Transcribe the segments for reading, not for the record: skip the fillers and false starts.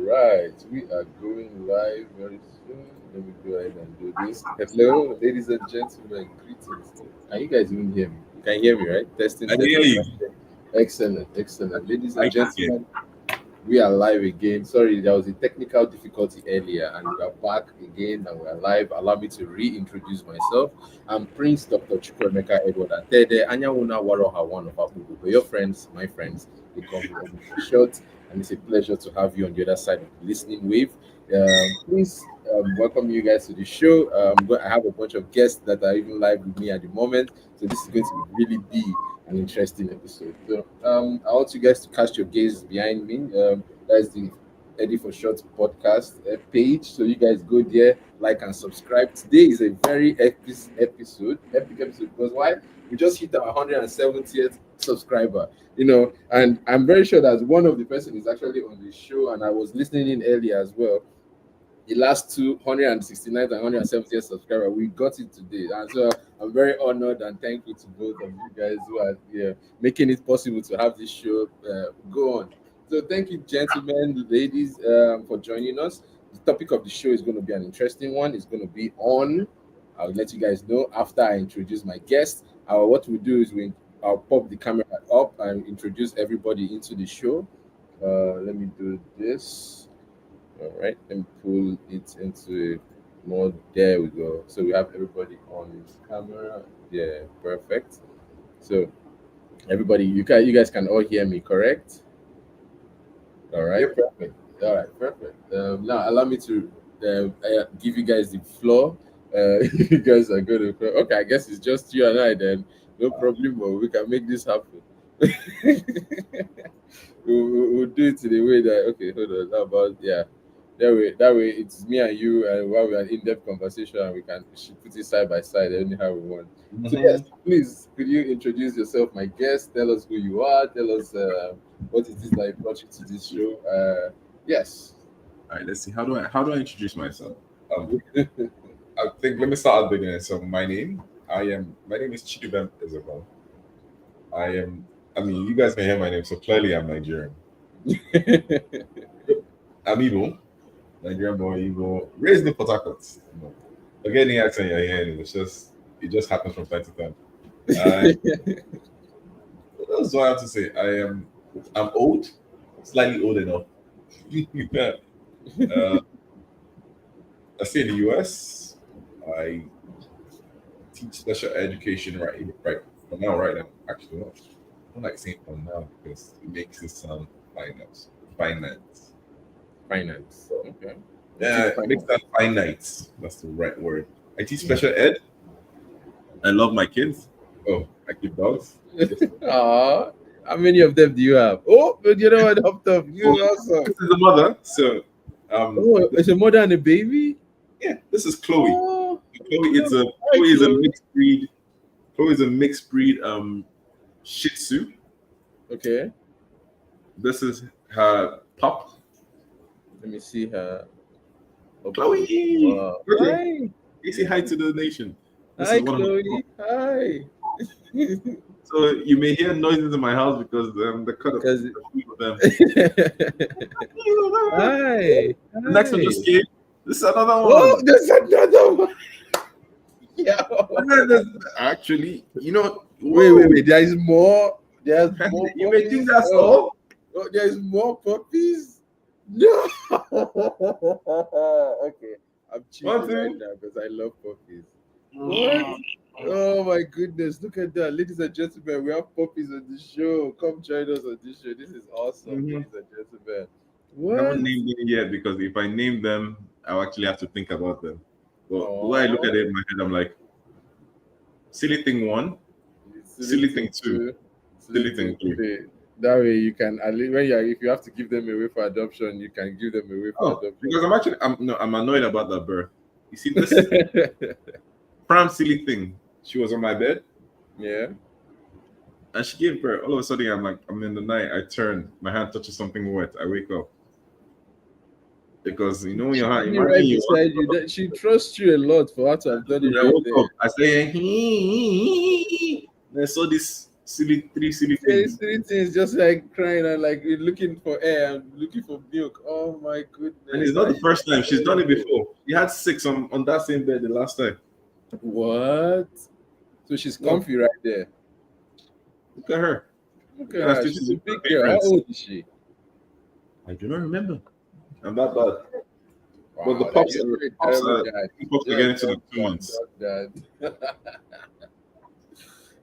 right, we are going live very soon. Let me go ahead and do this. Hello, ladies and gentlemen, greetings. Can you guys even hear me? You can hear me, right? Testing, I hear testing. you. Excellent, excellent. Ladies I and can hear. gentlemen, we are live again. Sorry, there was a technical difficulty earlier, and we are back again and we are live. Allow me to reintroduce myself. I'm Prince Dr. Chukwemeka Edward Attah-Edeh, Anyawuna Waroha, one of our people. But your friends, my friends, they call me Eddy4shot's, and it's a pleasure to have you on the other side of the listening wave. Please welcome you guys to the show. I have a bunch of guests that are even live with me at the moment, so this is going to really be an interesting episode. So I want you guys to cast your gaze behind me. That's the Eddy4shot's podcast page. So you guys go there, like and subscribe. Today is a very epic episode because why? We just hit our 170th subscriber. And I'm very sure that one of the person is actually on the show, and I was listening in earlier as well. The last 269th and 170th subscriber, we got it today, and so I'm very honored and thankful to both of you guys who are here making it possible to have this show go on. So thank you, gentlemen, ladies, for joining us. The topic of the show is going to be an interesting one. It's going to be on. I'll let you guys know after I introduce my guest. What we do is I'll pop the camera up and introduce everybody into the show. Let me do this. All right, and pull it into more. There we go. So we have everybody on camera. Yeah, perfect. So everybody, you guys can all hear me, correct? All right, Yep. perfect. All right, perfect. Now allow me to give you guys the floor. You guys are good. Okay, I guess it's just you and I then. No problem, but we can make this happen. We'll do it in a way that okay. Hold on. How about yeah? That way, it's me and you, and while we are in depth conversation, and we can put it side by side anyhow we want. So yes, Mhm. please, could you introduce yourself, my guest? Tell us who you are. Tell us what it is that brought you to this show. Yes. All right, let's see. How do I introduce myself? I think let me start at the beginning. So my name is Chidubem Isabel. I am I mean you guys can hear my name, so clearly I'm Nigerian. I'm Igbo, Nigerian boy, Igbo, raised in Port Harcourt. Forget the accent you're hearing, it just happens from time to time. Uh, what else do I have to say? I'm old, slightly old enough. uh, I stay in the US. I teach special education right now. Actually, no, I don't like saying for now because it makes it sound finance. Finance. Finance. So, Okay. You yeah, teach it makes finance. that finite. That's the right word. I teach special ed. I love my kids. Oh, I keep dogs. Aw, how many of them do you have? Oh, but you know what? Up top, you Oh, awesome. this is the mother. So, Oh, it's a mother and a baby. yeah, this is Chloe. Oh, Chloe is Chloe. a Hi, Chloe is a Chloe. mixed breed. Chloe is a mixed breed Shih Tzu. Okay, This is her pup. let me see her up close. Chloe. Wow. Okay. Hi. You say hi to the nation. This is Hi, one of my. Chloe. Hi. So you may hear noises in my house because the cut of Because the few of them. hi. The next one just Hi. came. This is another Oh, one. there's another one. Yeah. And then actually, Wait. There is more. There's more You may think puppies. that's Oh, all. there's more puppies. No. Okay. I'm One, cheating right two. now because I love puppies. What? Oh my goodness. Look at that. Ladies and gentlemen, we have puppies on the show. Come join us on this show. This is awesome, Mhm. ladies and gentlemen. I haven't What? named them yet because if I name them, I'll actually have to think about them. But the way I look at Oh, it in my head, I'm like, silly thing one, silly silly thing thing two, two, silly silly thing thing three. three. That way you can at least when you if you have to give them away for adoption, you can give them away for Oh, adoption. because I'm annoyed about that birth. You see, this pram silly thing. She was on my bed Yeah. and she gave birth. All of a sudden, I'm in the night. I turn, my hand touches something wet. I wake up because when your hand, She imagine right you. beside you. That she trusts you a lot for her to have done it I right woke there. up. I say, and I saw this. three silly These things. three things just like crying and like looking for air and looking for milk. Oh my And goodness. it's not the first time. She's done it before. You had 6 on that same bed the last time. What? So she's No, comfy right there. look at her. Look Look at at her her. still She's a sleeping big with her girl. How parents. old is she? I do not remember. I'm that bad. But the Wow, that pops you're are a pops terrible are dad. pops are You're a getting into the dog 2 months. dad.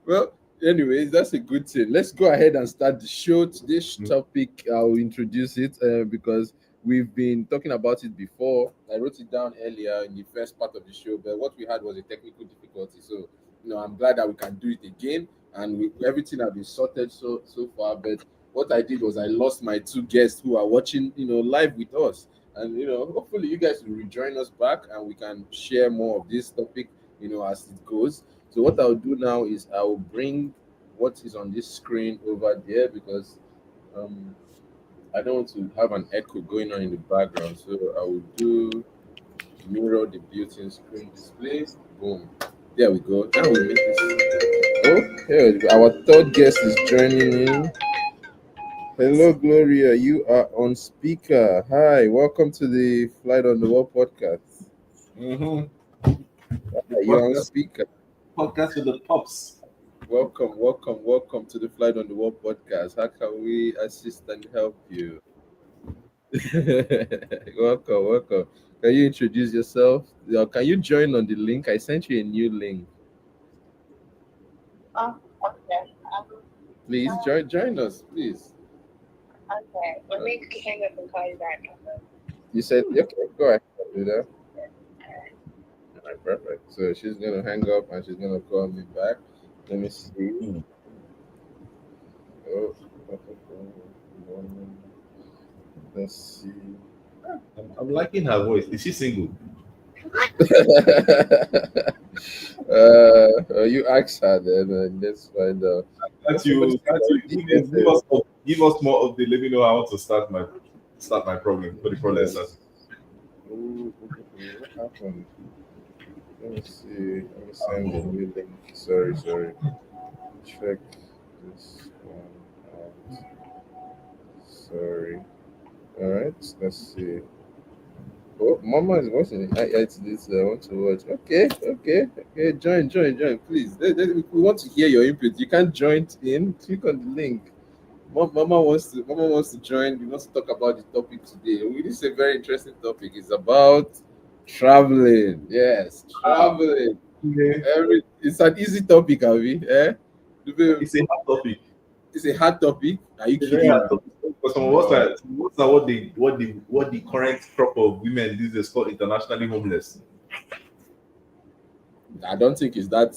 Well, anyways, that's a good thing. Let's go ahead and start the show. Today's Mm. topic, I'll introduce it because we've been talking about it before. I wrote it down earlier in the first part of the show, but what we had was a technical difficulty. So, I'm glad that we can do it again, and everything has been sorted so far. But what I did was I lost my two guests who are watching, live with us, and hopefully you guys will rejoin us back, and we can share more of this topic, as it goes. So what I'll do now is I'll bring what is on this screen over there because um, I don't want to have an echo going on in the background. So I will do mirror the built-in screen display. Boom. There we go. Now we make this. Oh, here our third guest is joining in. Hello, Gloria. You are on speaker. Hi, welcome to the Flight on the Wall podcast. Mm-hmm. You're on speaker. Podcast with the pops. Welcome to the Flight on the Wall podcast. How can we assist and help you? welcome. Can you introduce yourself? Can you join on the link? I sent you a new link. Okay. Please join us, please. Okay. Let me hang up and call you back. You said okay. Go ahead, do that. All right, perfect. So she's gonna hang up and she's gonna call me back. Let me see. Oh, let's see. I'm liking her voice. Is she single? You ask her then, and let's find out. That's you. That's you. Give us more of the. Let me know how to start my problem. Put the problem start. What happened? Let me see. Let me send a new link. Sorry. Check this one out. Sorry. All right. Let's see. Oh, Mama is watching. It's this. I want to watch. Okay. Join. Please. We want to hear your input. You can't join in. Click on the link. Mama wants to join. We want to talk about the topic today. This is a very interesting topic. It's about traveling. Yes, traveling. It's an easy topic, Avi. It's a hot topic. It's a hard topic. Are you It's very kidding hard me? topic. Because what the current crop of women these days called internationally homeless. I don't think it's that.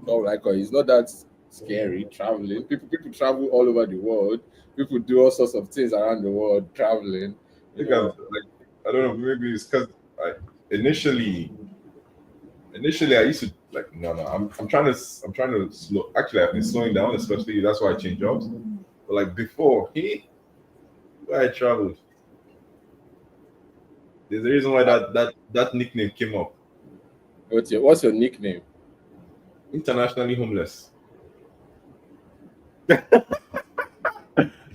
It's not that scary traveling. People travel all over the world. People do all sorts of things around the world traveling. I think I don't know, maybe it's because initially I used to like no I'm trying to slow, actually I've been slowing down, especially that's why I changed jobs. But like before where I traveled, there's a reason why that nickname came up. What's your nickname? Internationally homeless.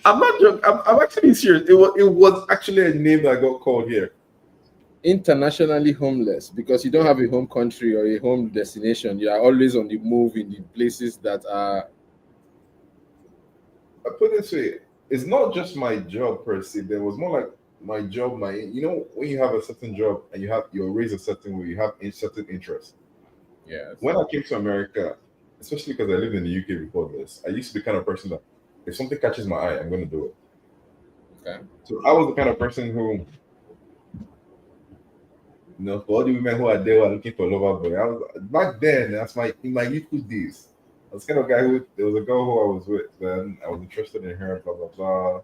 I'm not joking. I'm actually serious. It was actually a name that got called here. Internationally homeless because you don't have a home country or a home destination. You are always on the move in the places that are. I put it this way, it's not just my job per se. There was more like my job, when you have a certain job and you're raised a certain way, you have a certain interest. Yes. When I came to America, especially because I lived in the UK before this, I used to be the kind of person that if something catches my eye, I'm going to do it. Okay. So I was the kind of person who, for all the women who are there who are looking for a lover boy, I was back then. That's in my youthful days. I was the kind of guy who there was a girl who I was with. Then I was interested in her. Blah blah blah.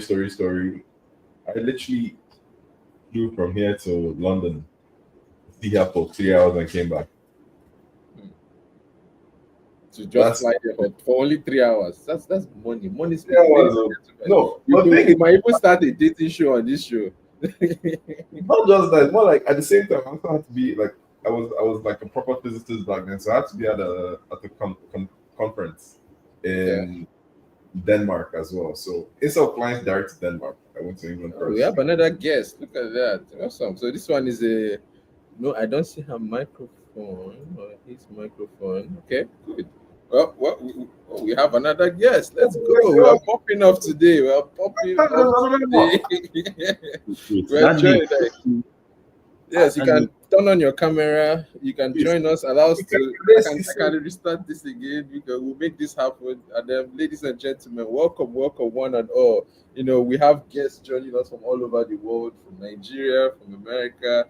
Story. I literally flew from here to London, see her for 3 hours, and came back. To just fly there for only 3 hours. That's money. Money. 3 hours. No, you might even start a dating show on this show. Not just that, more like at the same time, I also had to be like I was like a proper physicist back then, so I had to be at a conference in Denmark as well. So instead of flying direct to Denmark, I went to England first. We have another guest. Look at that. Awesome. So this one is a no. I don't see her microphone or his microphone. Okay, good. Well, we have another guest. Let's go. We are popping off today. We are popping off today. We're joining. Yes, you can turn on your camera. You can join us. Allow us to. I can restart this again. We'll make this happen. And then, ladies and gentlemen, welcome, one and all. We have guests joining us from all over the world, from Nigeria, from America.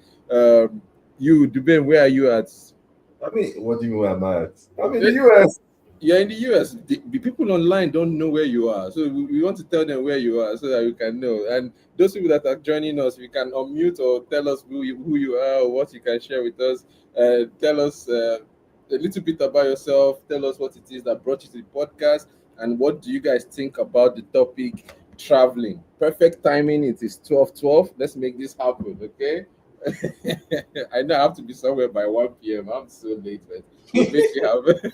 You, Dubin, where are you at? I mean, what do you mean where I'm at? I'm in the US. You're in the US. The people online don't know where you are. So we want to tell them where you are so that you can know. And those people that are joining us, you can unmute or tell us who you are or what you can share with us. Tell us a little bit about yourself. Tell us what it is that brought you to the podcast. And what do you guys think about the topic traveling? Perfect timing. It is 12:12. Let's make this happen, okay? I know I have to be somewhere by 1 p.m. I'm so late, but we'll make it happen.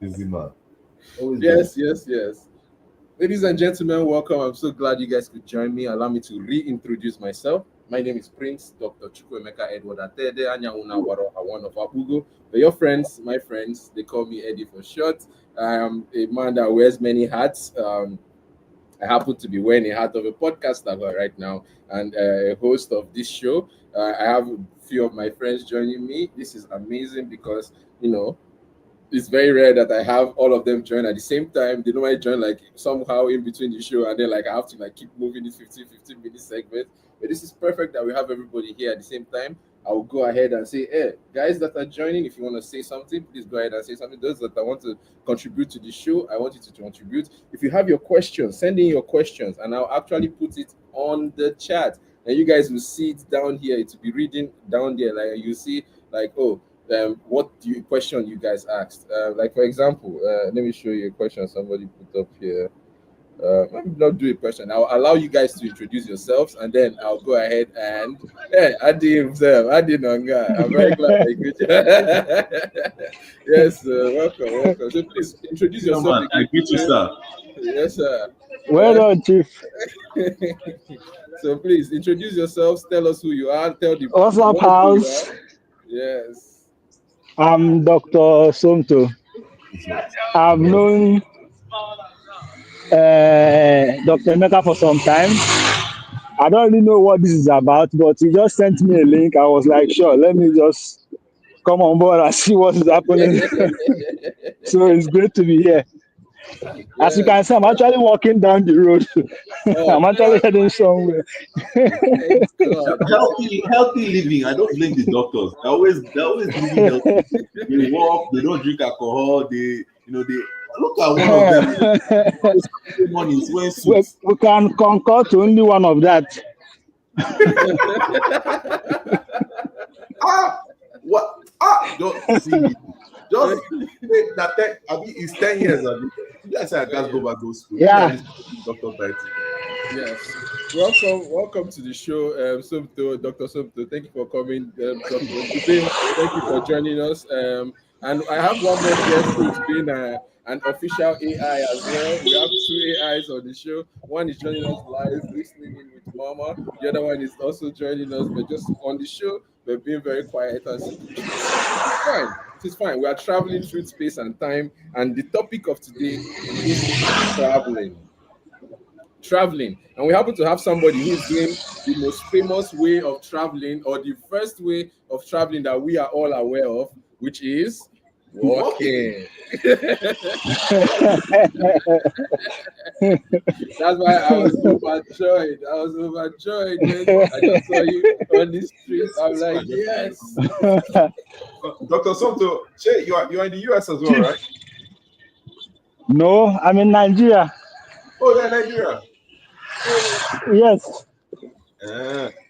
Busy man. Yes. Ladies and gentlemen, welcome. I'm so glad you guys could join me. Allow me to reintroduce myself. My name is Prince Dr. Eddy Attah-Edeh, one of Abugo. But your friends, my friends, they call me Eddy4shot's. I am a man that wears many hats. I happen to be wearing a hat of a podcaster right now and a host of this show. I have a few of my friends joining me. This is amazing because, it's very rare that I have all of them join at the same time. They normally join like somehow in between the show, and then like I have to like keep moving this 15 minute segment. But this is perfect that we have everybody here at the same time. I will go ahead and say, hey, guys that are joining, if you want to say something, please go ahead and say something. Those that I want to contribute to the show, I want you to contribute. If you have your questions, send in your questions, and I'll actually put it on the chat. And you guys will see it down here. It will be reading down there. Like you see, like, what question you guys asked? Like for example, let me show you a question somebody put up here. Let me not do a question. I'll allow you guys to introduce yourselves, and then I'll go ahead and Adi himself, Adi Nanga. I'm very glad I could. Yes, welcome. So please introduce yourself. I greet you, sir. Yes, sir. Well done, Chief. So please introduce yourselves. Tell us who you are. Tell the What's up, house? Yes. I'm Dr. Somto. I've known Dr. Emeka for some time. I don't really know what this is about, but he just sent me a link. I was like, sure, let me just come on board and see what is happening. So it's great to be here. As you can see, I'm actually walking down the road. I'm actually heading somewhere. Healthy living. I don't blame the doctors. They always living healthy. They walk. They don't drink alcohol. They look at one of them. Money wearing suits. We can concur to only one of that. What? Don't see me. Just wait. It's 10 years. I say I can't go back to school. Yeah. Dr. Yes. Welcome to the show, Somto, Dr. Somto. Thank you for coming, Dr. Today, thank you for joining us. And I have one more guest who's been an official AI as well. We have 2 AIs on the show. One is joining us live, listening in with Mama. The other one is also joining us, but just on the show, but being very quiet and it's fine. It's fine. We are traveling through space and time, and the topic of today is traveling. And we happen to have somebody who is doing the most famous way of traveling, or the first way of traveling that we are all aware of, which is walking. That's why I was overjoyed. When I just saw you on the street. I'm like, yes. Dr. Somto, you are in the US as well, right? No, I'm in Nigeria. Oh, yeah, Nigeria. Yes.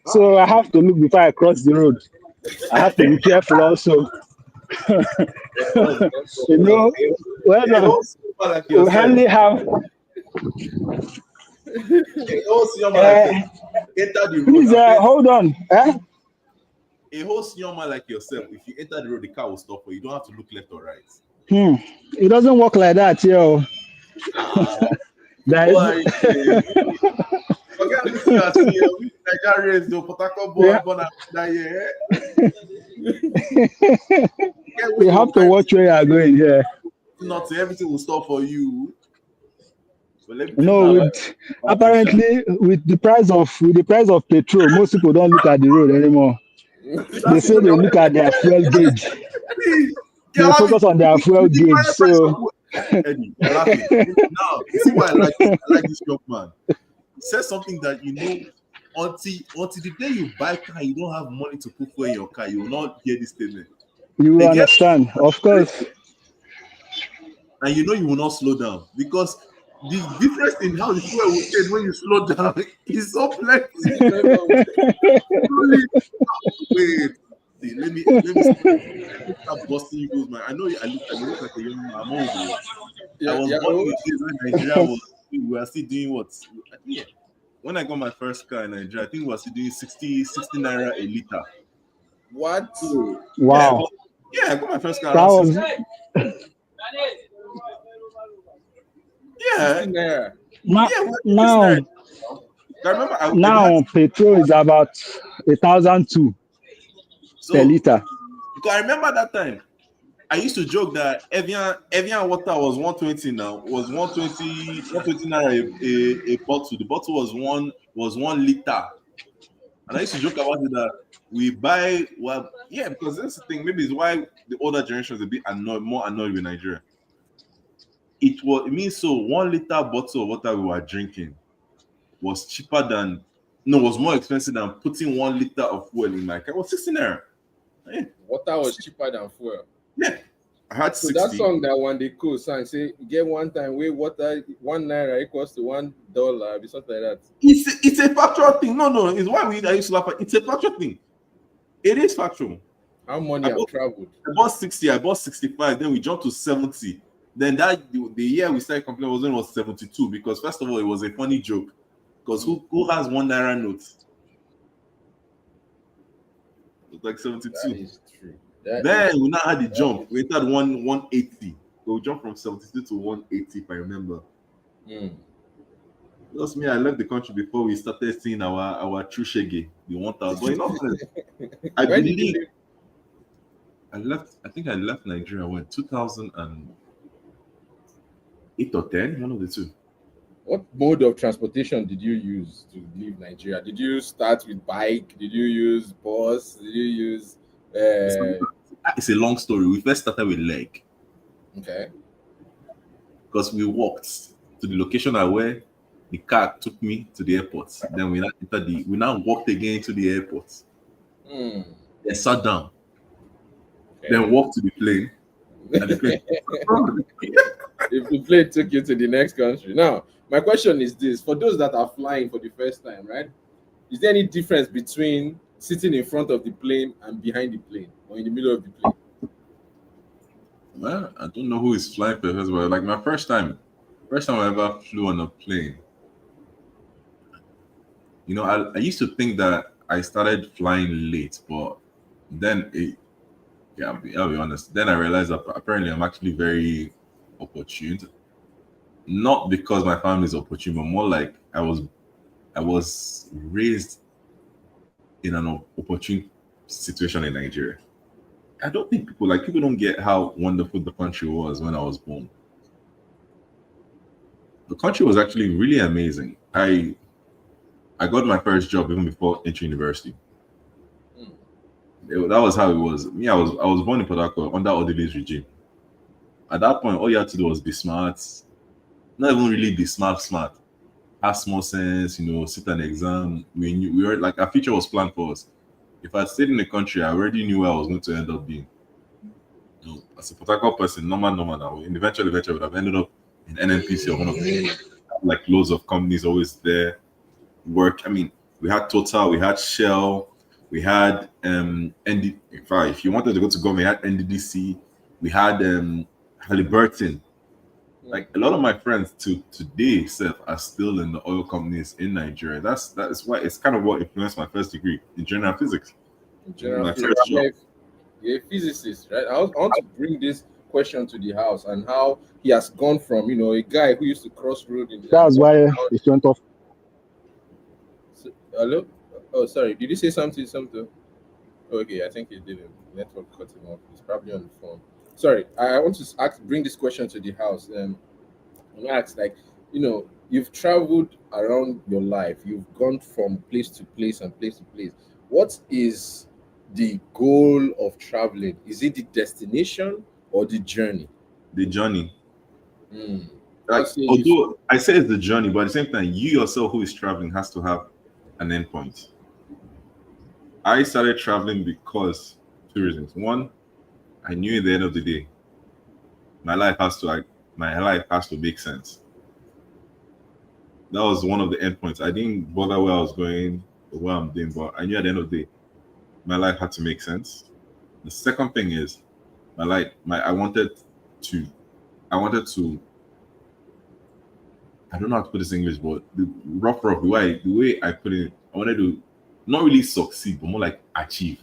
So I have to look before I cross the road. I have to be careful also. We hardly have. Please hold on. A whole senior man like yourself, if you enter the road, the car will stop for you. You don't have to look left or right. It doesn't work like that, yo. There Why? is, Forget this you are seeing. We Nigeria raised the Potako boy yeah, born that year. Get where you your have to mind watch where you are going here. not everything will stop for you. But let me tell No, you with about to shine. apparently with the price of petrol, most people don't look at the road anymore. They That's say even they look at their fuel gauge. see. They You're focus on their fuel with the gauge. current price of So food. Eddie, you're laughing. Now, you see why I like this? I like this young man. He says something that until the day you buy car, you don't have money to put fuel in your car. You will not hear this statement. you will They get understand, of course. and you know you will not slow down because the difference in how the fuel will change when you slow down is so plenty. Truly, wait, see, let me start busting you, man. I know I look like a young man. I'm old. Though. I Yeah, was yeah. born in the days when Nigeria was we were still doing what? I think when I got my first car in Nigeria, I think we were still doing 60 naira a liter. What? So, Wow, I got my first car that around 60. was Yeah, 16 naira. now. yeah, we were doing 60 Now, naira. I remember I had now petrol is about 1,002 per so liter. because I remember that time. I used to joke that Evian water was 120 now, was 120 naira a bottle. The bottle was one liter. And I used to joke about it that we buy because that's the thing. Maybe it's why the older generation is a bit more annoyed with Nigeria. It means so 1 liter bottle of water we were drinking was cheaper than was more expensive than putting 1 liter of fuel in my car. It was 60 naira. Yeah. Water was cheaper than fuel. Yeah. I had So that 60. song that one they cool sang say get one time way water 1 naira equals to $1, be something like that. It's a factual thing. No. It's why I used to laugh at. It's a factual thing. It is factual. How money I have traveled. bought 60. I bought 65. Then we jumped to 70. Then the year we started complaining was when it was 72 because first of all it was a funny joke because who has 1 naira note? It was like 72. That is true. That Then is we now had the that jump. is- We had 180. So we jumped from 72 to 180 if I remember. Mm. Because me, I left the country before we started seeing our true shege, the 1,000. But I When did you believe leave? I think I left Nigeria when 2008 or 10, one of the two. What mode of transportation did you use to leave Nigeria? Did you start with bike? Did you use bus? Did you use It's a long story. We first started with leg okay. because we walked to the location I where the car took me to the airport. Then we now walked again to the airport. Hmm. Then sat down. Okay. Then walked to the plane. And the plane. If the plane took you to the next country. Now, my question is this: for those that are flying for the first time, right? Is there any difference between sitting in front of the plane and behind the plane, or in the middle of the plane? Well, I don't know who is flying first, but like my first time I ever flew on a plane. I used to think that I started flying late, but then I'll be honest. Then I realized that apparently I'm actually very opportune. Not because my family is opportune, but more like I was raised in an opportune situation in Nigeria. I don't think people don't get how wonderful the country was when I was born. The country was actually really amazing. I got my first job even before entering university. That was how it was. Me, I was born in Port Harcourt under Odile's regime. At that point, all you had to do was be smart. Not even really be smart. Have small sense, sit an exam. We were like our future was planned for us. If I stayed in the country, I already knew where I was going to end up being. As a Port Harcourt person, normal now. Eventually would have ended up in NNPC or one of the like loads of companies always there. Work. I mean, we had Total, we had Shell, we had ND. In fact, if you wanted to go to government, we had NDDC, we had Halliburton. Like a lot of my friends to today are still in the oil companies in Nigeria. That is why it's kind of what influenced my first degree in general physics. In general, My physics. first job. You're a physicist, right? I want to bring this question to the house and how he has gone from, you know, a guy who used to cross road in. That's why it went off. Hello? Oh, sorry. Did you say something? Something? Okay, I think he didn't. Network cut him off. He's probably on the phone. Sorry, I want to bring this question to the house. I'm asked, like, you know, you've traveled around your life. You've gone from place to place and place to place. What is the goal of traveling? Is it the destination or the journey? The journey. Hmm. Like, although I say it's the journey, but at the same time, you yourself who is traveling has to have an endpoint. I started traveling because two reasons. One, I knew at the end of the day, my life has to make sense. That was one of the endpoints. I didn't bother where I was going or what I'm doing, but I knew at the end of the day, my life had to make sense. The second thing is, I wanted to, I don't know how to put this in English, but the way I put it, I wanted to not really succeed, but more like achieve.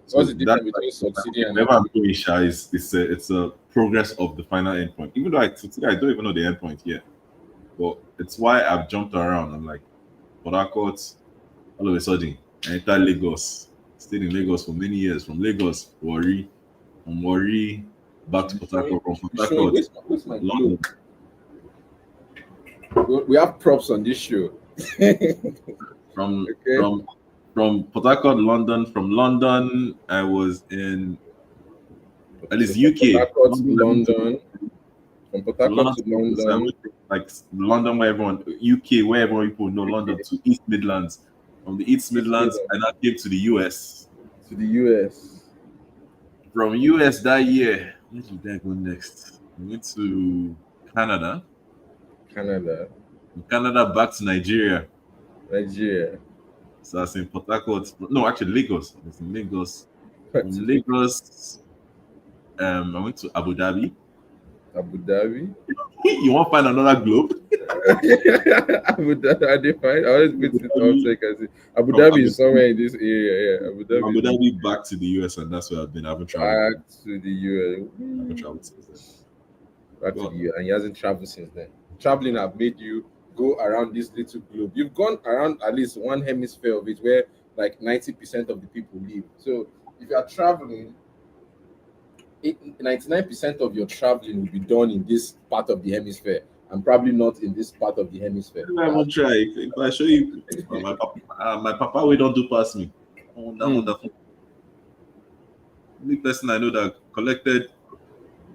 So what's the difference between succeeding and whenever I'm doing shy, it's a progress of the final endpoint. Even though today I don't even know the endpoint yet, but it's why I've jumped around. I'm like, Port Harcourt, all of a sudden, I entered Lagos. Stayed in Lagos for many years. From Lagos, Warri, from Warri back to Port Harcourt, from Port Harcourt, where's my London. We have props on this show. From Port Harcourt, London. From London, I was in at least UK. Port Harcourt to London. From Port Harcourt to London. Like London, where everyone, UK, where everyone people know London, to East Midlands. From the East Midlands, I now came to the US. To the US. From US that year, where did I go next? We went to Canada. From Canada back to Nigeria. So I was in Port Harcourt. No, actually Lagos. I was in Lagos. From Lagos, I went to Abu Dhabi. You want to find another globe? Abu Dhabi. I always visit outside. Abu Dhabi is somewhere in this area. Yeah, Abu Dhabi back to the US, and that's where I've been. I haven't traveled. Back to the US. I haven't traveled since then. Back to the US, and he hasn't traveled since then. Traveling have made you go around this little globe. You've gone around at least one hemisphere of it, where like 90% of the people live. So if you are traveling, 99% of your traveling will be done in this part of the hemisphere, and probably not in this part of the hemisphere. I will try. If I show you, my papa will don't do past me. Oh, that wonderful. The only person I know that collected,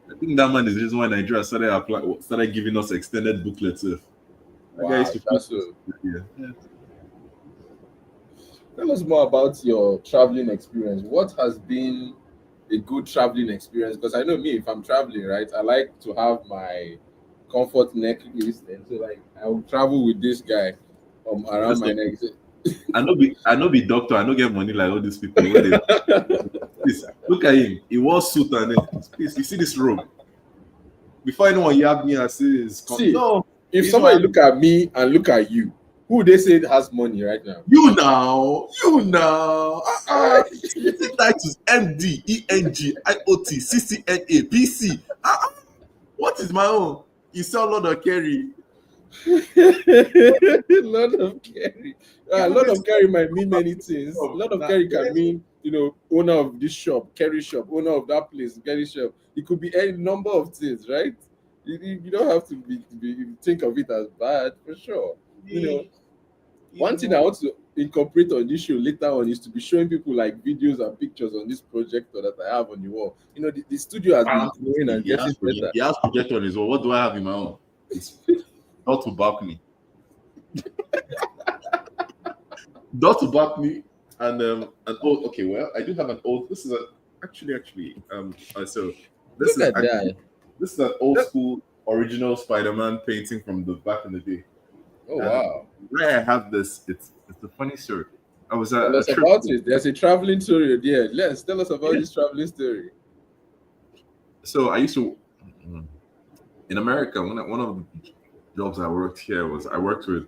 I think that man is the reason why Nigeria started giving us extended booklets. Wow, that's so. Yeah. Tell us more about your traveling experience. What has been a good traveling experience? Because I know me, if I'm traveling, right, I like to have my comfort necklace, and so like I will travel with this guy around my neck. I know be doctor. I know get money like all these people. Please, look at him. He wore suit and please, you see this robe. Before anyone yab me, I say no. If somebody look at me and look at you, who they say has money right now? You now. That is MD, ENG, IOT, CCNA, PC. What is my own? You sell Lord of Kerry. Lord of Kerry. Lord of Kerry might mean many things. Lord of Kerry can mean, owner of this shop, Kerry shop, owner of that place, Kerry shop. It could be any number of things, right? You don't have to be think of it as bad, for sure. One thing I want to incorporate on this show later on is to be showing people like videos and pictures on this projector that I have on the wall. The studio has been growing and getting better. He has projector on his wall. What do I have in my own? It's not to balcony. Not to balcony and an old. Okay, well, I do have an old. This is actually. So this Look at that. This is an old school original Spider-Man painting from the back in the day. Oh wow! Where I have this, it's a funny story. I was at tell us about it. There's a traveling story there. Let's tell us about this traveling story. So I used to in America. One of the jobs I worked here was I worked with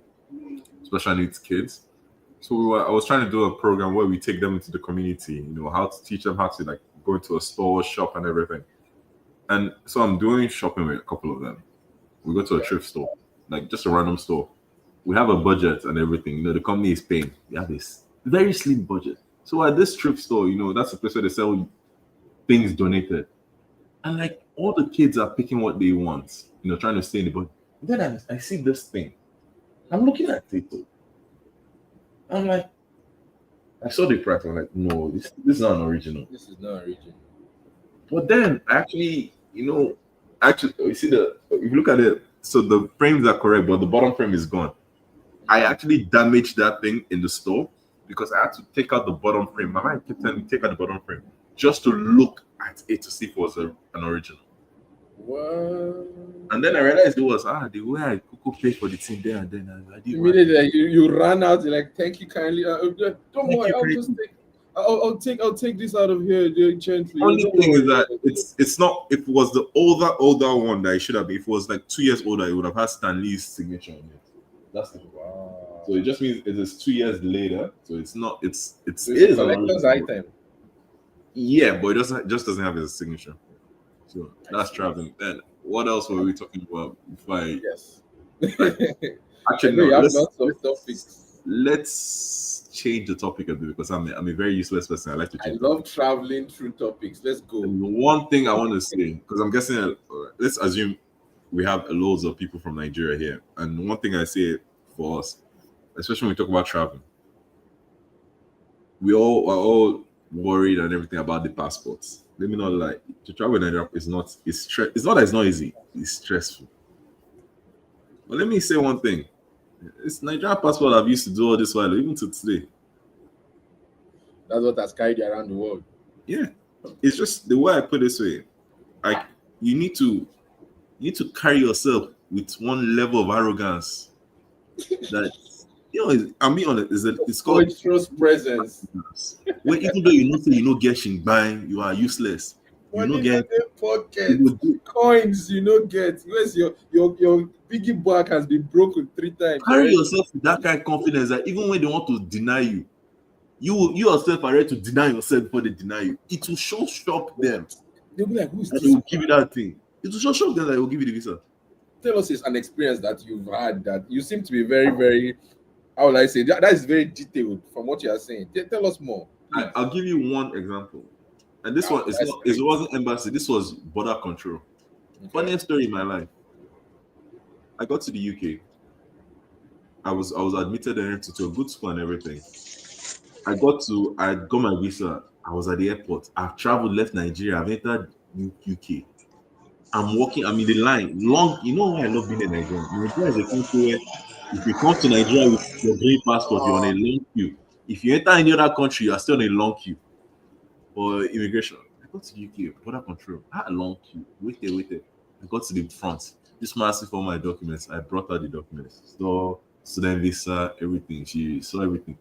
special needs kids. So I was trying to do a program where we take them into the community. How to teach them how to like go into a store, shop, and everything. And so I'm doing shopping with a couple of them. We go to a thrift store, like just a random store. We have a budget and everything. You know, the company is paying. We have this very slim budget. So at this thrift store, you know, that's the place where they sell things donated. And like all the kids are picking what they want, you know, trying to stay in the budget. Then I see this thing. I'm looking at it. I'm like, I saw the price. I'm like, no, this is not an original. This is not original. But then actually, you know, you see if you look at it, so the frames are correct, but the bottom frame is gone. I actually damaged that thing in the store because I had to take out the bottom frame. My mind kept telling me take out the bottom frame just to look at it to see if it was an original. What? And then I realized it was the way I could pay for the thing there and then. I didn't Immediately, you ran out. You're like, thank you kindly. Don't worry, I'll take this out of here gently. Only thing is that it's not. If it was the older one that it should have been, if it was like 2 years older, it would have had Stanley's signature on it. That's the wow. So it just means it is 2 years later. So it's not. It is a collector's item. Yeah, but it doesn't have his signature. So that's traveling. Then what else were we talking about before Yes. Actually, no, no, lots of topics. Let's change the topic a bit because I'm a very useless person. I like to change. I love traveling through topics. Let's go. And one thing I want to say, because I'm guessing, let's assume we have loads of people from Nigeria here, and one thing I say for us, especially when we talk about traveling, we all are all worried and everything about the passports. Let me not lie. To travel in Nigeria is not. It's not that it's not easy. It's stressful. But let me say one thing. It's Nigerian passport I've used to do all this while, even to today. That's what has carried you around the world. Yeah. It's just the way I put it this way. You need to carry yourself with one level of arrogance that I'm being honest, it's called boisterous presence. Where even though you know get shingbai, you are useless. You know get pocket coins, get. Where's your piggy bank has been broken 3 times. Carry yourself with that kind of confidence that even when they want to deny you, you yourself are ready to deny yourself before they deny you. It will shock them. They'll be like, who's this? They will give you that thing. It will shock them that they will give you the visa. Tell us an experience that you've had that you seem to be very, very, how will I say, that is very detailed from what you are saying. Tell us more. I'll give you one example. And this one, it wasn't embassy. This was border control. Okay. Funniest story in my life. I got to the UK. I was admitted to a good school and everything. I got my visa. I was at the airport. I've traveled, left Nigeria. I've entered UK. I'm walking. I'm in the line. Long. You know why I love being in Nigeria? Nigeria is a country where if you come to Nigeria with your green passport, you're on a long queue. If you enter any other country, you are still on a long queue for immigration. I got to the UK, border control. I had a long queue. Waited. I got to the front. This man asked for my documents. I brought out the documents. So student visa, everything. She saw everything.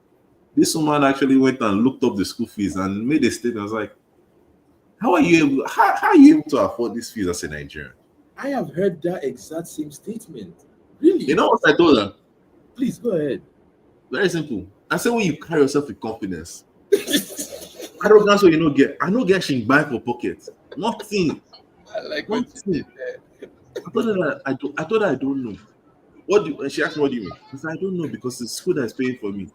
This woman actually went and looked up the school fees and made a statement. I was like, how are you able to afford these fees as a Nigerian? I have heard that exact same statement. Really? You know what I told her? Please go ahead. Very simple. I said when you carry yourself with confidence. Arrogance when you don't get. I don't get shingbai for pocket. Nothing. I like nothing. I told her I don't know. And she asked me, what do you mean? I said, I don't know because it's school that is paying for me.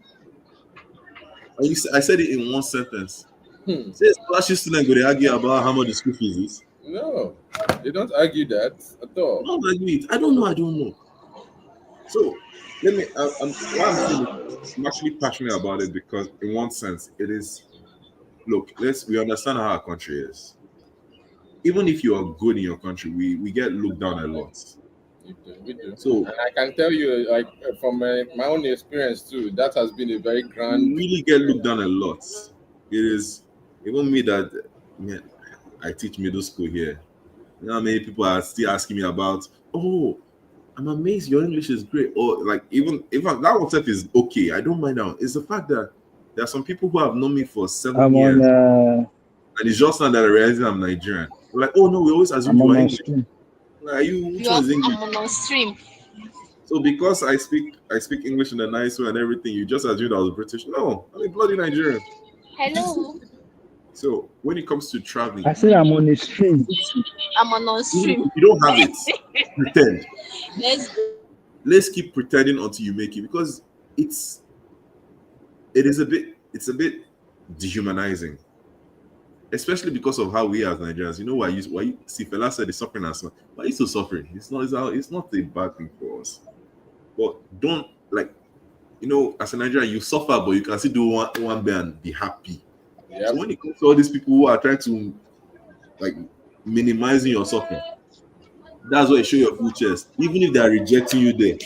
I said it in one sentence. Say scholarship student go to argue about how much the school fees is. No, they don't argue that at all. I don't argue it. I don't know. So let me. I'm actually passionate about it because, in one sense, it is. Look, we understand how our country is. Even if you are good in your country, we get looked down a lot. We do. So, and I can tell you, like from my own experience too, that has been a very grand. We really get looked down a lot. It is even me that I teach middle school here. You know how many people are still asking me about? Oh, I'm amazed your English is great. Or like even if that one stuff is okay, I don't mind that. It's the fact that there are some people who have known me for 7 years, and it's just now that I realize I'm Nigerian. We're like, oh no, we always assume you are English. Are you? Which one is English? I'm on stream. So because I speak English in a nice way and everything, you just assume I was British. No, I'm a bloody Nigerian. Hello. So when it comes to traveling, I said I'm on the stream. I'm on stream. you don't have it. Pretend. Let's go. Let's keep pretending until you make it, because it's a bit dehumanizing, especially because of how we as Nigerians, you know, why you see fella said he's suffering as well. Why are you still suffering? It's not a bad thing for us. But don't, like, you know, as a Nigerian, you suffer, but you can still do one day and be happy. Yeah. So when it comes to all these people who are trying to, like, minimizing your suffering, that's why you show your full chest. Even if they are rejecting you there,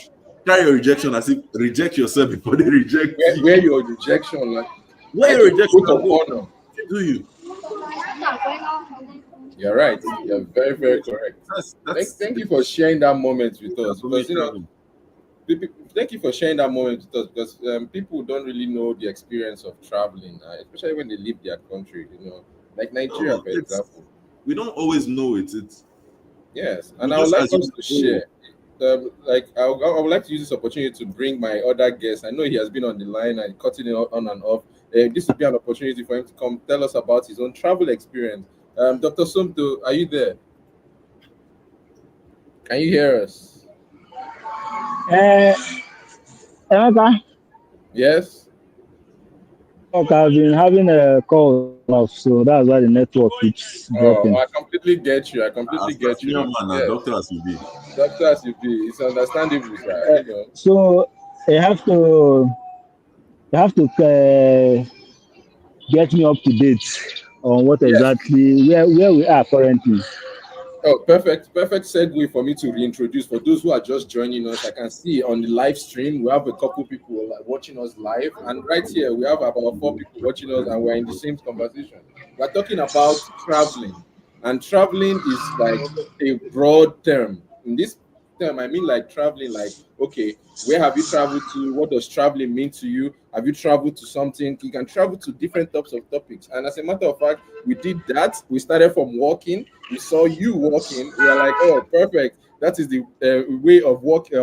try your rejection as if reject yourself before they reject you. Where your rejection, like, Where your rejection put go, on honor. do you? You're right. You're very, very correct. Thank you for sharing that moment with us. Because, you know, thank you for sharing that moment with us, because people don't really know the experience of traveling, especially when they leave their country, you know, like Nigeria, for example. We don't always know it. It's yes, and I would like us to share. I would like to use this opportunity to bring my other guest. I know he has been on the line and cutting it on and off. This would be an opportunity for him to come tell us about his own travel experience. Dr. Sumto, are you there? Can you hear us? Emeka? Yes. Okay, I've been having a call off, so that's why the network keeps dropping. I completely get you. Doctor as you be. Doctor as you be. It's understandable, sir. You know. So you have to get me up to date on what exactly where we are currently. Oh, perfect segue for me to reintroduce. For those who are just joining us, I can see on the live stream we have a couple people watching us live, and right here we have about 4 people watching us, and we're in the same conversation. We're talking about traveling, and traveling is like a broad term. In this term, I mean like traveling, like, okay, where have you traveled to? What does traveling mean to you? Have you traveled to something? You can travel to different types of topics, and as a matter of fact, we did that. We started from walking. We saw you walking. We are like, oh, perfect. That is the way of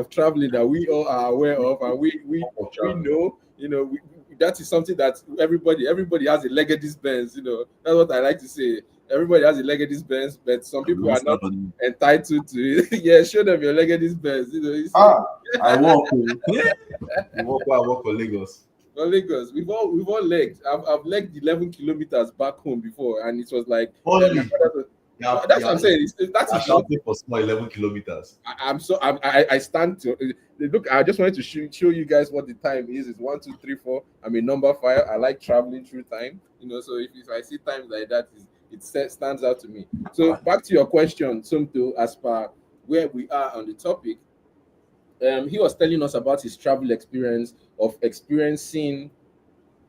traveling that we all are aware of, and we know. You know, that is something that everybody has a leg of this Benz. You know, that's what I like to say. Everybody has a leg of this Benz, but some people are not entitled to it. Yeah, show them your leg of this Benz. You know, I walk. I walk for Lagos. For Lagos, we've all legged. I've legged 11 kilometers back home before, and it was like that's what I'm saying. That's shouting for small 11 kilometers. I stand to look. I just wanted to show you guys what the time is. It's 1, 2, 3, 4. I'm a number 5. I like traveling through time. You know, so if I see times like that, it stands out to me. So back to your question, Sumto, as per where we are on the topic. He was telling us about his travel experience of experiencing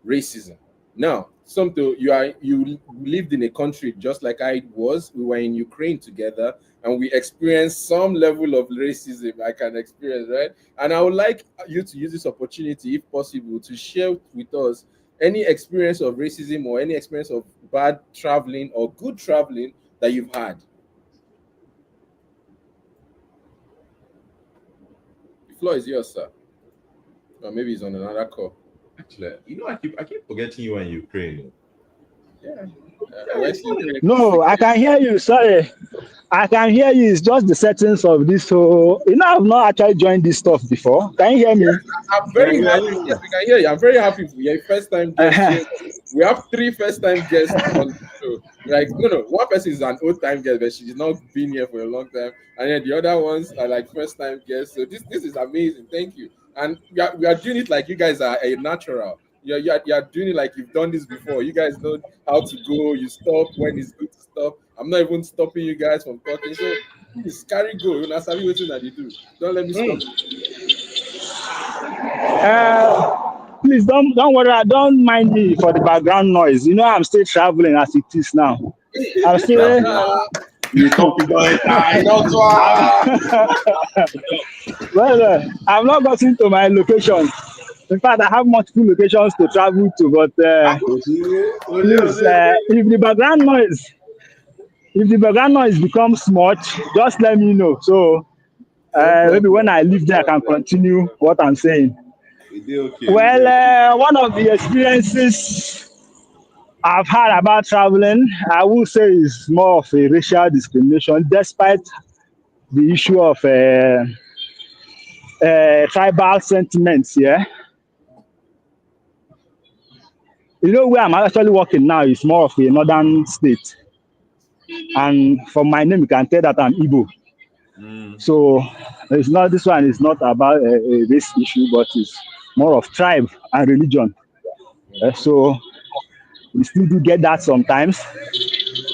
racism. Now, Sumto, you lived in a country just like I was. We were in Ukraine together, and we experienced some level of racism I can experience, right? And I would like you to use this opportunity, if possible, to share with us any experience of racism or any experience of bad traveling or good traveling that you've had. The floor is yours, sir. Or maybe he's on another call. Actually, you know, I keep forgetting you are in Ukraine. Yeah. No, I can hear you. Sorry, I can hear you. It's just the settings of this. So, you know, I've not actually joined this stuff before. Can you hear me? Yes, I'm very happy. Yes, we can hear you. I'm very happy for you. First time guest. We have 3 first time guests on the show. Like, no, one person is an old time guest, but she's not been here for a long time, and then the other ones are like first time guests. So this is amazing. Thank you. And we are doing it like you guys are a natural. You're doing it like you've done this before. You guys know how to go. You stop when it's good to stop. I'm not even stopping you guys from talking. So please carry go. You know, sabi wetin that you do. Don't let me stop. Please don't worry. Don't mind me for the background noise. You know, I'm still traveling as it is now. I'm still. Well, I've not gotten to my location. In fact, I have multiple locations to travel to, but please, if the background noise becomes much, just let me know. So maybe when I leave there, I can continue what I'm saying. Okay. Well, one of the experiences I've heard about traveling. I would say it's more of a racial discrimination, despite the issue of tribal sentiments. Yeah, you know where I'm actually working now is more of a northern state, and from my name you can tell that I'm Igbo. Mm. So it's not this one is not about a race issue, but it's more of tribe and religion. So we still do get that sometimes.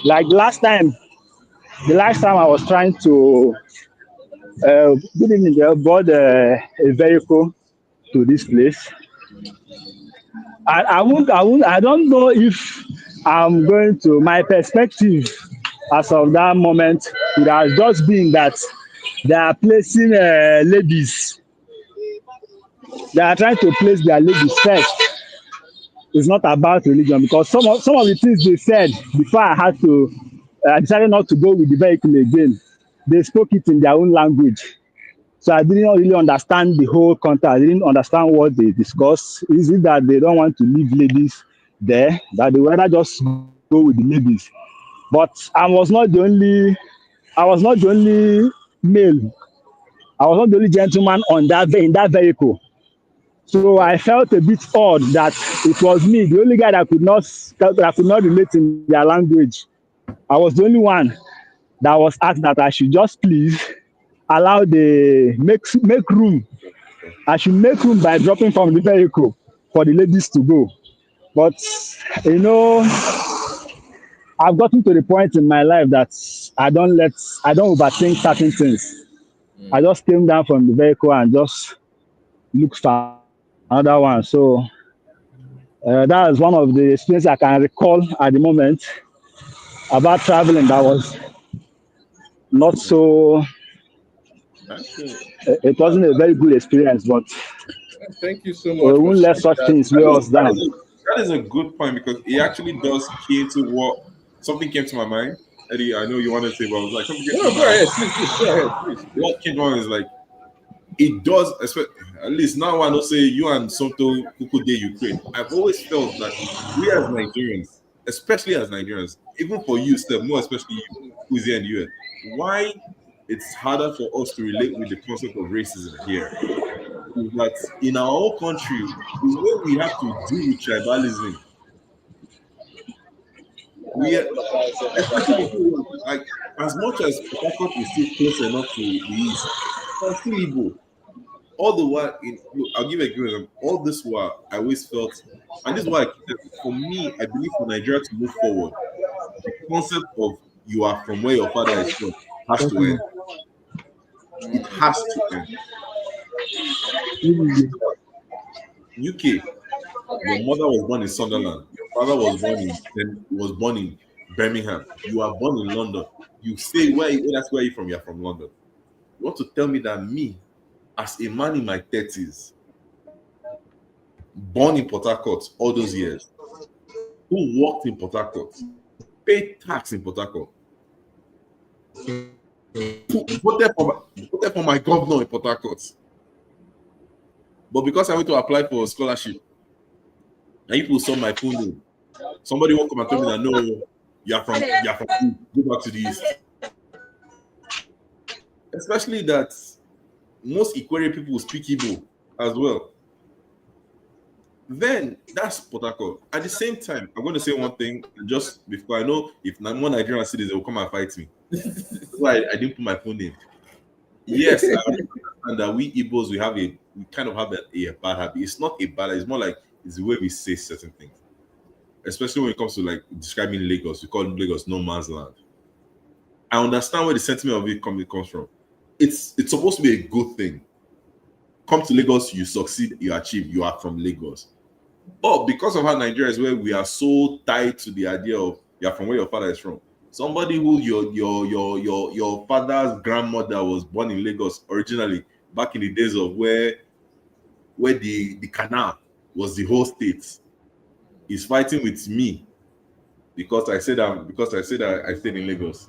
Like the last time I was trying to good evening, there, bought a vehicle to this place. I don't know if I'm going to, my perspective as of that moment, it has just been that they are placing ladies, they are trying to place their ladies first. It's not about religion because some of the things they said before I decided not to go with the vehicle again. They spoke it in their own language. So I didn't really understand the whole content. I didn't understand what they discussed. Is it that they don't want to leave ladies there, that they rather just go with the ladies? But I was not the only male. I was not the only gentleman on in that vehicle. So I felt a bit odd that it was me, the only guy that could not relate in their language. I was the only one that was asked that I should just please allow the make room. I should make room by dropping from the vehicle for the ladies to go. But you know, I've gotten to the point in my life that I don't overthink certain things. I just came down from the vehicle and just looked for another one. So that is one of the experiences I can recall at the moment about traveling that was not so, Okay. it wasn't a very good experience, but Thank you so we much for won't let sharing such that. things weigh us down. That is a good point because it actually does key into what something came to my mind. Eddie, I know you wanted to say, but I was like, something came to No, my go mind. ahead, please, go ahead, please. What came on is like it does, at least now I know say you and Sonto Kuku de Ukraine. I've always felt that we as Nigerians, especially as Nigerians, even for you, Steph, more especially you, who's here in the US, why it's harder for us to relate with the concept of racism here is that in our own country, the way we have to deal with tribalism, we are, especially like as much as Port Harcourt is still close enough to the east, it's still Igbo. All the while, look, I'll give you a good example. All this while, I always felt, and this is why for me, I believe for Nigeria to move forward, the concept of you are from where your father is from has to end. It has to end. UK, your mother was born in Sunderland, your father was born in Birmingham, you are born in London. You say that's where you're from. You're from London. You want to tell me that me, as a man in my 30s, born in Port Harcourt all those years, who worked in Port Harcourt, paid tax in Port Harcourt, voted for my governor in Port Harcourt, but because I went to apply for a scholarship, and people saw my full name, somebody won't come and tell me that no, you're from go back to the east. Especially that most Ikwere people speak Igbo as well. Then that's Port Harcourt. At the same time, I'm going to say one thing just before I know if more Nigerian cities they will come and fight me. That's why I didn't put my full name. Yes, I understand that we Igbos we kind of have a bad habit. It's not a bad. It's more like it's the way we say certain things, especially when it comes to like describing Lagos. We call Lagos no man's land. I understand where the sentiment of it comes from. It's supposed to be a good thing. Come to Lagos, you succeed, you achieve, you are from Lagos. But because of how Nigeria is, where we are so tied to the idea of you're from where your father is from. Somebody who your father's grandmother was born in Lagos originally, back in the days of where the canal was the whole state, is fighting with me because I said I stayed in Lagos.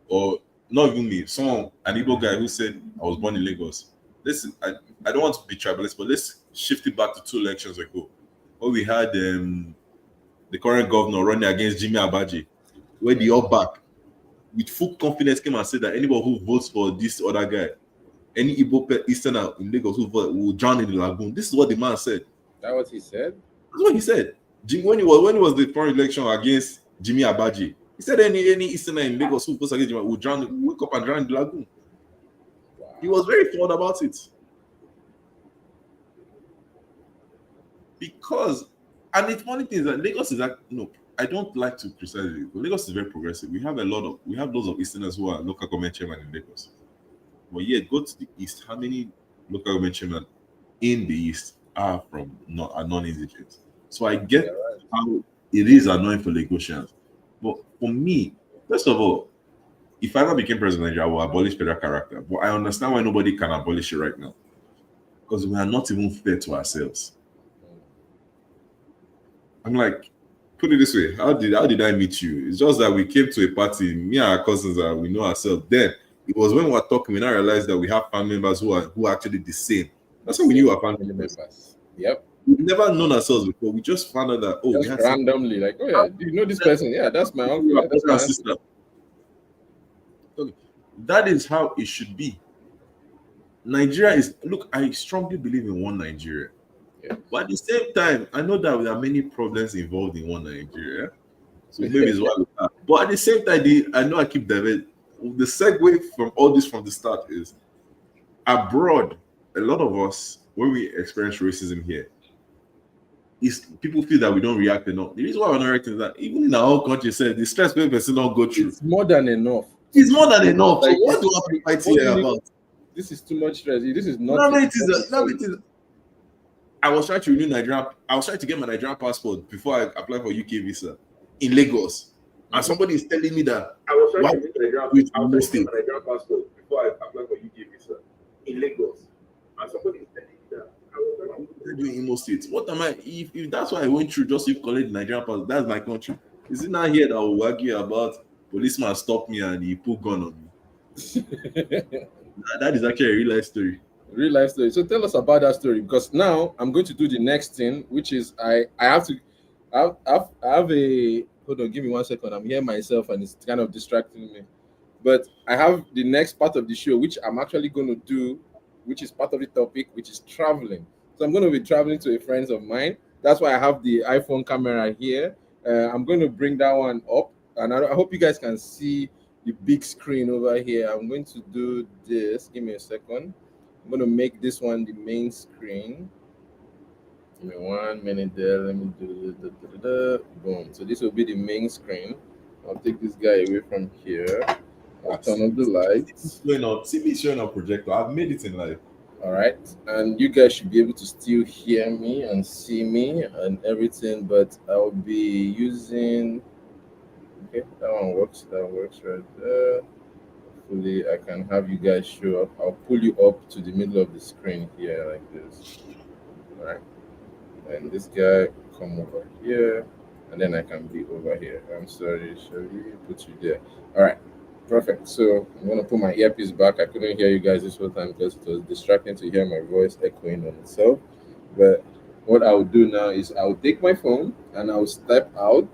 Or not even me, an Igbo guy who said I was born in Lagos. Listen, I don't want to be tribalist, but let's shift it back to 2 elections ago. Where we had the current governor, running against Jimmy Abaji, where the all back with full confidence came and said that anybody who votes for this other guy, any Igbo Easterner in Lagos who vote will drown in the lagoon. This is what the man said. That what he said? That's what he said. When it was the foreign election against Jimmy Abaji, he said any Easterner in Lagos who votes against Jimmy will wake up and drown in the lagoon. Wow. He was very thought about it. Because, and the funny thing is that Lagos is like, no, I don't like to criticize it, but Lagos is very progressive. We have loads of Easterners who are local government chairman in Lagos. But yet, go to the East, how many local government chairmen in the East are non-Indigenous? So I get how it is annoying for Lagosians. But for me, first of all, if I ever became president of Nigeria, I will abolish federal character. But I understand why nobody can abolish it right now. Because we are not even fair to ourselves. I'm like, put it this way, how did I meet you? It's just that we came to a party, me and our cousins, and we know ourselves. Then it was when we were talking, we now realized that we have family members who are actually the same. That's how we knew our family members. Yep. We've never known ourselves before. We just found out that we had randomly, like, oh yeah, do you know this person? Yeah, that's my uncle. Yeah, that's my sister. Okay. That is how it should be. Nigeria is, look, I strongly believe in one Nigeria. Yeah. But at the same time, I know that there are many problems involved in one Nigeria. So maybe it's what we have. But at the same time, I know I keep diverting. The segue from all this from the start is abroad, a lot of us, when we experience racism here, is people feel that we don't react enough. The reason why we're not reacting is that even in our own country, said the stress when person don't go through. It's more than enough. It's more than enough. Like, so what do I fight here about? This is too much stress. This is not. No, it is. I was trying to renew Nigeria. I was trying to get my Nigerian passport before I applied for UK visa in Lagos, and somebody is telling me that I was trying to get my Nigerian passport before I applied for UK visa in Lagos, and somebody is telling me that I was trying to do Imo State. What am I? If that's why I went through just to collect the Nigerian passport, that's my country. Is it not here that will argue about policeman stopped me and he put gun on me? That is actually a real life story. Real life story. So tell us about that story, because now I'm going to do the next thing, which is I have a hold on, give me 1 second. I'm here myself and it's kind of distracting me. But I have the next part of the show, which I'm actually going to do, which is part of the topic, which is traveling. So I'm going to be traveling to a friend of mine. That's why I have the iPhone camera here. I'm going to bring that one up, and I hope you guys can see the big screen over here. I'm going to do this. Give me a second. I'm going to make this one the main screen. Give me 1 minute there. Let me do boom. So this will be the main screen. I'll take this guy away from here. I'll turn on the lights. See me showing up projector. I've made it in life. All right. And you guys should be able to still hear me and see me and everything, but I'll be using... Okay, that one works. That works right there. Hopefully, I can have you guys show up. I'll pull you up to the middle of the screen here like this. All right. And this guy come over here, and then I can be over here. I'm sorry, shall we put you there? All right. Perfect. So I'm going to put my earpiece back. I couldn't hear you guys this whole time because it was distracting to hear my voice echoing on itself. But what I will do now is I'll take my phone and I'll step out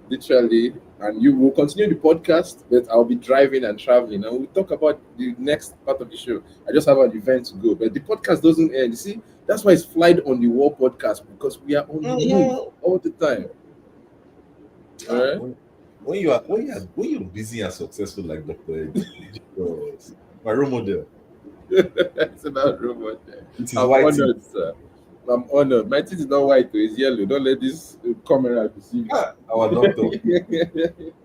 literally, and you will continue the podcast, but I'll be driving and traveling, and we'll talk about the next part of the show. I just have an event to go, but the podcast doesn't end. You see, that's why it's FlyEd on the Wall podcast, because we are on the move all the time. All right. When you're busy and successful like Dr. Eddy, my role model. It's about role model. I'm honored, sir. I'm honored. My teeth is not white, it's yellow. Don't let this camera deceive you. Our doctor.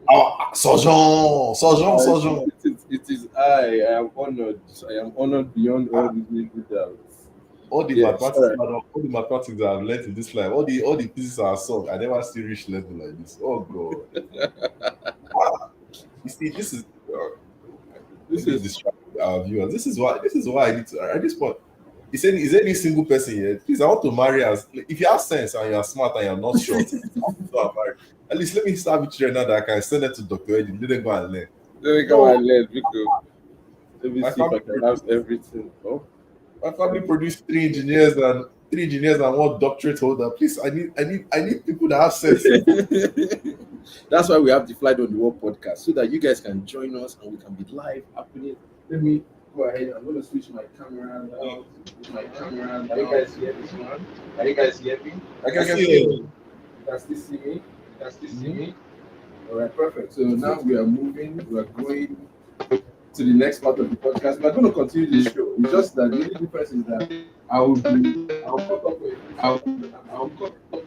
Our Surgeon. It is I am honored. I am honored beyond all these doubts. All the mathematics that I've learned in this life, all the pieces are solved. I never still reach level like this. Oh God. You see, this is distracting our viewers. This is why I need to at this point. Is any single person here? Please, I want to marry us. If you have sense and you're smart and you're not short, at least let me start with children now that I can send it to Dr. Eddy. Let them go and learn. Let me go and learn. Let me see if I can have everything. Oh. My family produced 3 engineers and 3 engineers and 1 doctorate holder. Please, I need people that have sense. That's why we have the Fly on the Wall podcast, so that you guys can join us and we can be live happening. Let me go ahead. I'm going to switch my camera now. Can you guys hear this one? Can you guys hear me? I can see you. You can still see me? You can still see me? All right, perfect. So now we are moving. We are going to the next part of the podcast. We are going to continue the show. It's just that the only difference is that I'll cut off with I'll cut off.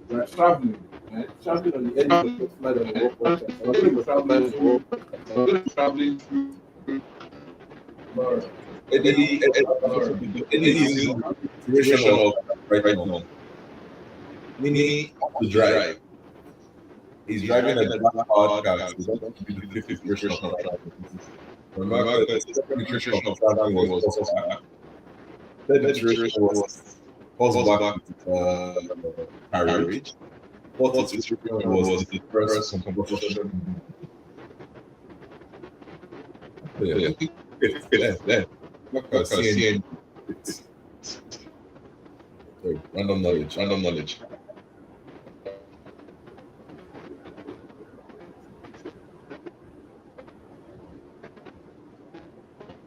We're traveling, right? Traveling on the Eddy4shot's Fly on the Wall podcast. We're going to be traveling through Laura. Eddy is in the situation of right now. Meaning to drive. He's driving a black powered car. So that's the fifth iteration of driving. Remember, the second iteration of driving was horseback. Third iteration was horseback with carriage. Fourth iteration was the first combustion. Random knowledge.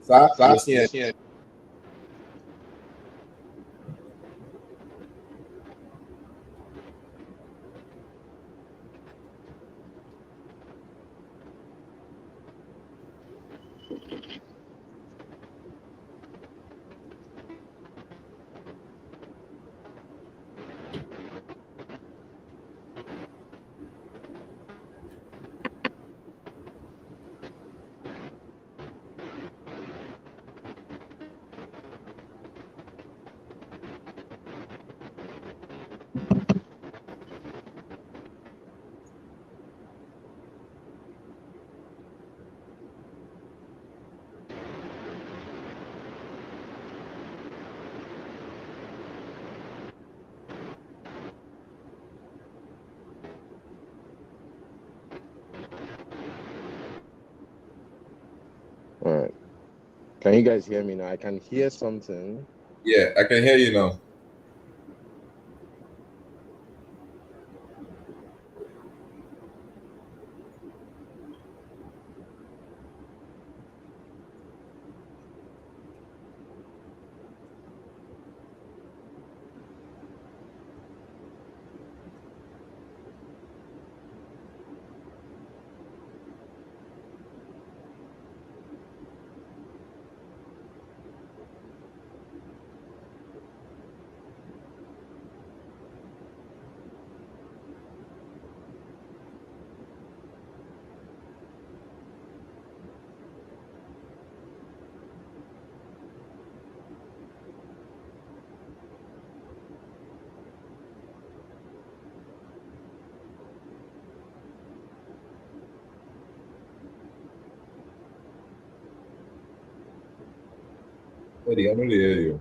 Sir. All right. Can you guys hear me now? I can hear something. Yeah, I can hear you now. Eddie, I don't really hear you.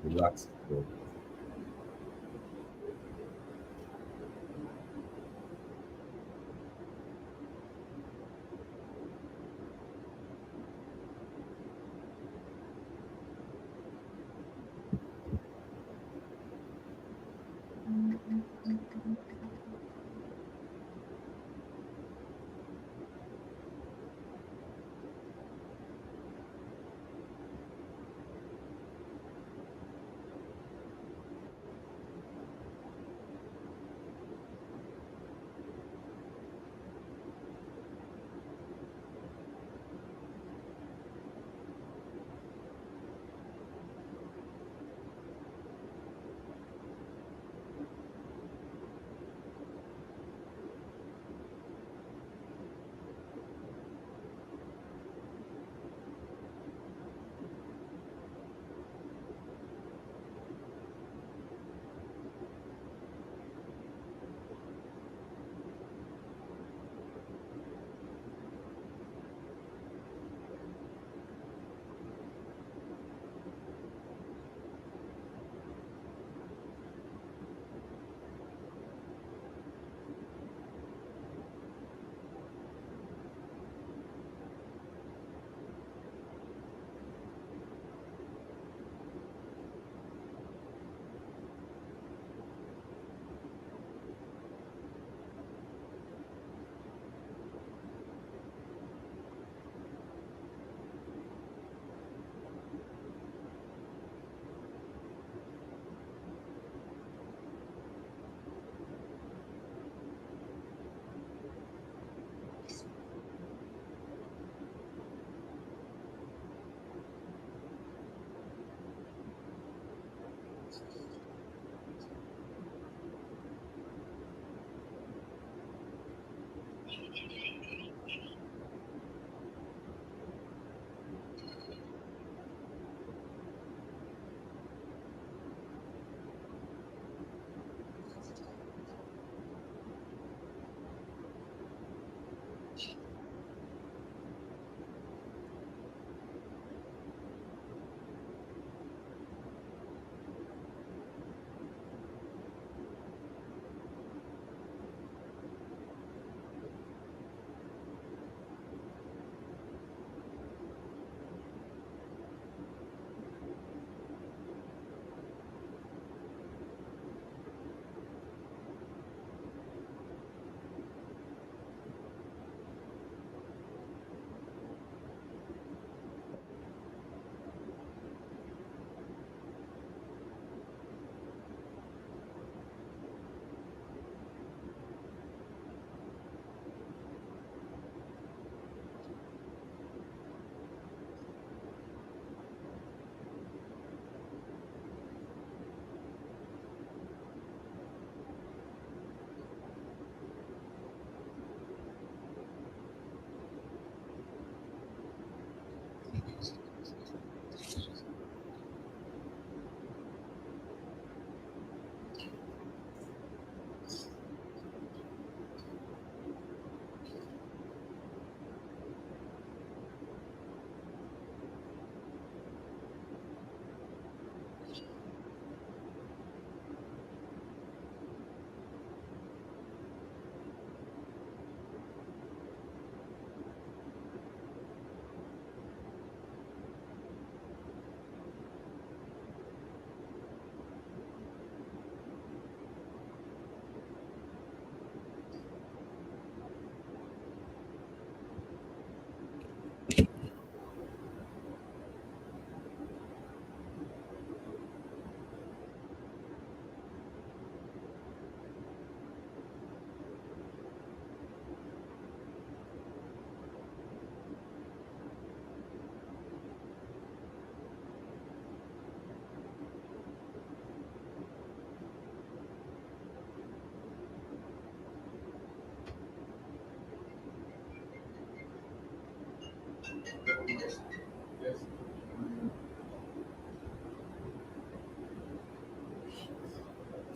Relax, bro.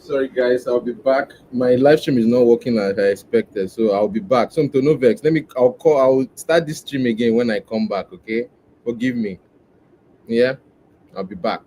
Sorry guys, I'll be back. My live stream is not working as I expected, so I'll be back. So to no vex. I'll start this stream again when I come back, okay? Forgive me. Yeah, I'll be back.